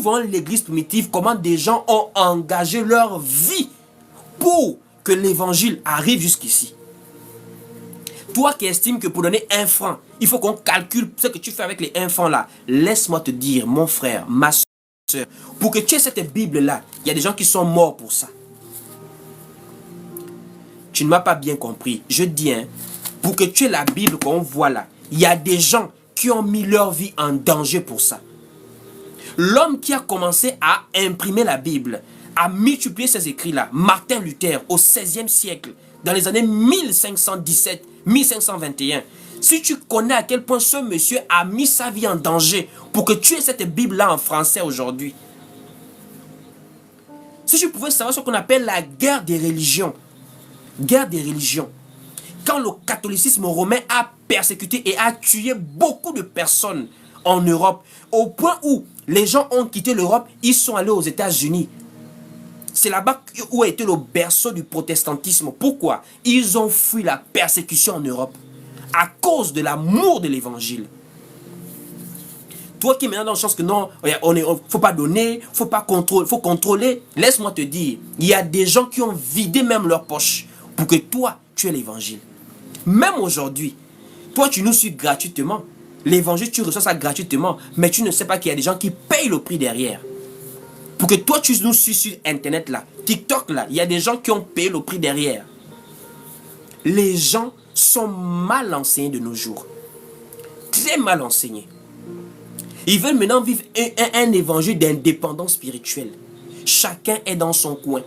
voyons l'église primitive, comment des gens ont engagé leur vie pour que l'évangile arrive jusqu'ici. Toi qui estimes que pour donner 1 franc, il faut qu'on calcule ce que tu fais avec les 1 franc là. Laisse-moi te dire, mon frère, ma soeur, pour que tu aies cette Bible là, il y a des gens qui sont morts pour ça. Tu ne m'as pas bien compris. Je dis, pour que tu aies la Bible qu'on voit là, il y a des gens qui ont mis leur vie en danger pour ça. L'homme qui a commencé à imprimer la Bible, à multiplier ces écrits-là, Martin Luther, au XVIe siècle, dans les années 1517, 1521. Si tu connais à quel point ce monsieur a mis sa vie en danger pour que tu aies cette Bible-là en français aujourd'hui. Si tu pouvais savoir ce qu'on appelle la guerre des religions. Guerre des religions. Quand le catholicisme romain a persécuté et a tué beaucoup de personnes en Europe, au point où les gens ont quitté l'Europe, ils sont allés aux États-Unis. C'est là-bas où a été le berceau du protestantisme. Pourquoi? Ils ont fui la persécution en Europe à cause de l'amour de l'évangile. Toi qui es maintenant dans le sens que non, faut pas donner, faut contrôler. Laisse-moi te dire, il y a des gens qui ont vidé même leur poche pour que toi, tu aies l'évangile. Même aujourd'hui, toi tu nous suis gratuitement. L'évangile, tu reçois ça gratuitement, mais tu ne sais pas qu'il y a des gens qui payent le prix derrière. Pour que toi tu nous suis sur internet là, TikTok là, il y a des gens qui ont payé le prix derrière. Les gens sont mal enseignés de nos jours. Très mal enseignés. Ils veulent maintenant vivre un évangile d'indépendance spirituelle. Chacun est dans son coin.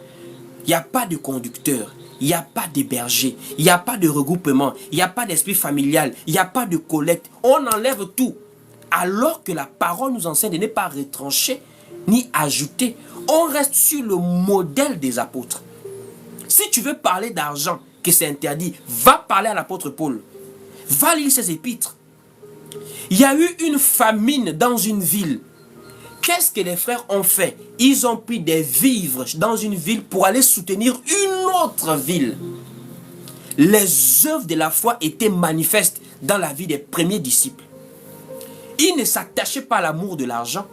Il n'y a pas de conducteur. Il n'y a pas de berger. Il n'y a pas de regroupement. Il n'y a pas d'esprit familial. Il n'y a pas de collecte. On enlève tout. Alors que la parole nous enseigne de ne pas retrancher ni ajouter. On reste sur le modèle des apôtres. Si tu veux parler d'argent, que c'est interdit, va parler à l'apôtre Paul. Va lire ses épîtres. Il y a eu une famine dans une ville. Qu'est-ce que les frères ont fait? Ils ont pris des vivres dans une ville pour aller soutenir une autre ville. Les œuvres de la foi étaient manifestes dans la vie des premiers disciples. Ils ne s'attachaient pas à l'amour de l'argent.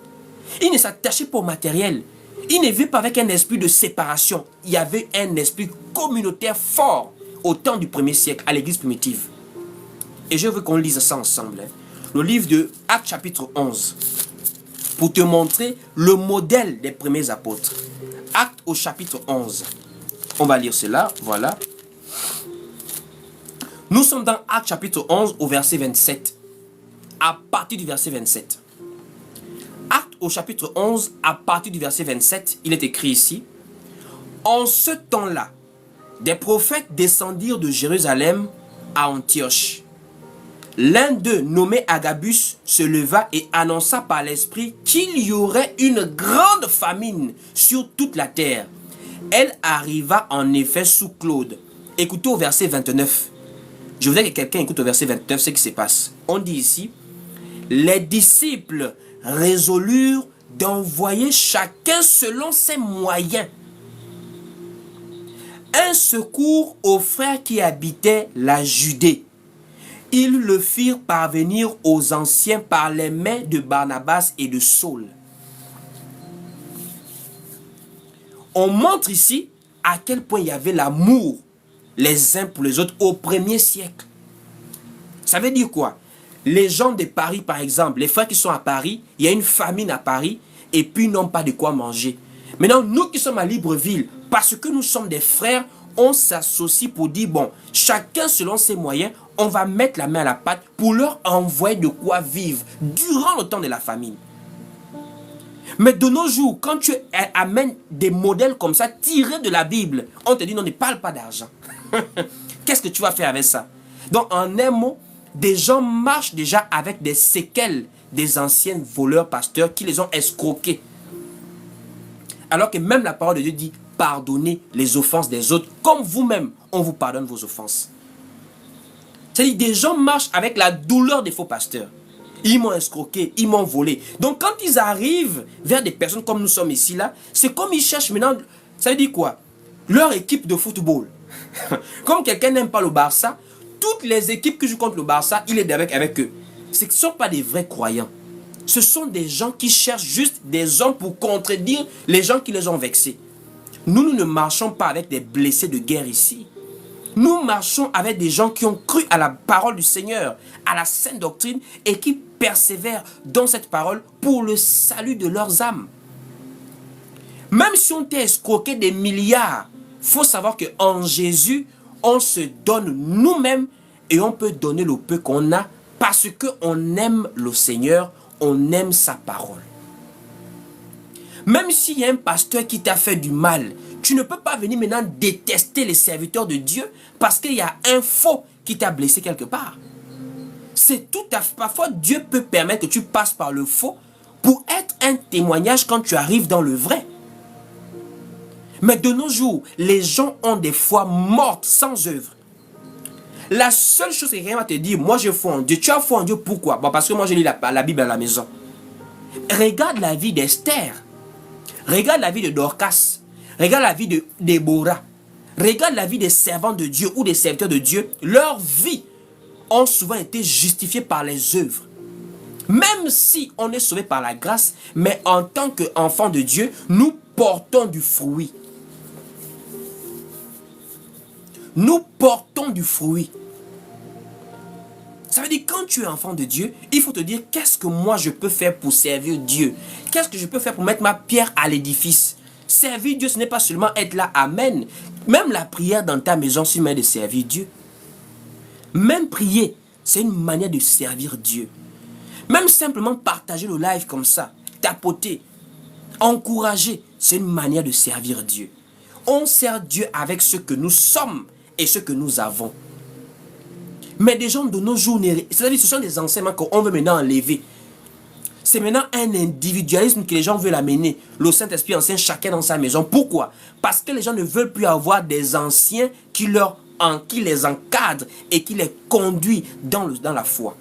Ils ne s'attachaient pas au matériel. Ils ne vivaient pas avec un esprit de séparation. Il y avait un esprit communautaire fort au temps du 1er siècle, à l'église primitive. Et je veux qu'on lise ça ensemble. Le livre de Actes chapitre 11. Pour te montrer le modèle des premiers apôtres. Actes au chapitre 11. On va lire cela, voilà. Nous sommes dans Actes chapitre 11 au verset 27. À partir du verset 27. Actes au chapitre 11, à partir du verset 27, il est écrit ici. En ce temps-là, des prophètes descendirent de Jérusalem à Antioche. L'un d'eux, nommé Agabus, se leva et annonça par l'esprit qu'il y aurait une grande famine sur toute la terre. Elle arriva en effet sous Claude. Écoutez au verset 29. Je voudrais que quelqu'un écoute au verset 29 ce qui se passe. On dit ici, les disciples résolurent d'envoyer chacun selon ses moyens un secours aux frères qui habitaient la Judée. Ils le firent parvenir aux anciens par les mains de Barnabas et de Saul. On montre ici à quel point il y avait l'amour les uns pour les autres au 1er siècle. Ça veut dire quoi? Les gens de Paris, par exemple, les frères qui sont à Paris, il y a une famine à Paris et puis ils n'ont pas de quoi manger. Maintenant, nous qui sommes à Libreville, parce que nous sommes des frères, on s'associe pour dire, bon, chacun selon ses moyens, on va mettre la main à la pâte pour leur envoyer de quoi vivre durant le temps de la famine. Mais de nos jours, quand tu amènes des modèles comme ça, tirés de la Bible, on te dit, non, ne parle pas d'argent. Qu'est-ce que tu vas faire avec ça? Donc, en un mot, des gens marchent déjà avec des séquelles des anciens voleurs pasteurs qui les ont escroqués. Alors que même la parole de Dieu dit, pardonnez les offenses des autres, comme vous-même, on vous pardonne vos offenses. C'est-à-dire, des gens marchent avec la douleur des faux pasteurs. Ils m'ont escroqué, ils m'ont volé. Donc quand ils arrivent vers des personnes comme nous sommes ici, là, c'est comme ils cherchent maintenant, ça veut dire quoi? Leur équipe de football. Comme quelqu'un n'aime pas le Barça, toutes les équipes qui jouent contre le Barça, il est avec eux. Ce ne sont pas des vrais croyants. Ce sont des gens qui cherchent juste des hommes pour contredire les gens qui les ont vexés. Nous ne marchons pas avec des blessés de guerre ici. Nous marchons avec des gens qui ont cru à la parole du Seigneur, à la sainte doctrine et qui persévèrent dans cette parole pour le salut de leurs âmes. Même si on t'a escroqué des milliards, il faut savoir qu'en Jésus, on se donne nous-mêmes et on peut donner le peu qu'on a parce qu'on aime le Seigneur, on aime sa parole. Même s'il y a un pasteur qui t'a fait du mal, tu ne peux pas venir maintenant détester les serviteurs de Dieu parce qu'il y a un faux qui t'a blessé quelque part. C'est tout à fait... Parfois, Dieu peut permettre que tu passes par le faux pour être un témoignage quand tu arrives dans le vrai. Mais de nos jours, les gens ont des foi mortes sans œuvre. La seule chose que quelqu'un va te dire, moi je foi en Dieu. Tu as foi en Dieu pourquoi? Bon, parce que moi je lis la Bible à la maison. Regarde la vie d'Esther. Regarde la vie de Dorcas. Regarde la vie de Déborah. Regarde la vie des servants de Dieu ou des serviteurs de Dieu. Leur vie ont souvent été justifiées par les œuvres. Même si on est sauvé par la grâce, mais en tant qu'enfants de Dieu, nous portons du fruit. Nous portons du fruit. Ça veut dire quand tu es enfant de Dieu, il faut te dire qu'est-ce que moi je peux faire pour servir Dieu? Qu'est-ce que je peux faire pour mettre ma pierre à l'édifice? Servir Dieu, ce n'est pas seulement être là, amen. Même la prière dans ta maison, c'est une manière de servir Dieu. Même prier, c'est une manière de servir Dieu. Même simplement partager le live comme ça, tapoter, encourager, c'est une manière de servir Dieu. On sert Dieu avec ce que nous sommes et ce que nous avons. Mais des gens de nos jours, c'est-à-dire ce sont des enseignements qu'on veut maintenant enlever. C'est maintenant un individualisme que les gens veulent amener. Le Saint-Esprit enseigne chacun dans sa maison. Pourquoi? Parce que les gens ne veulent plus avoir des anciens qui les encadrent et qui les conduisent dans la foi.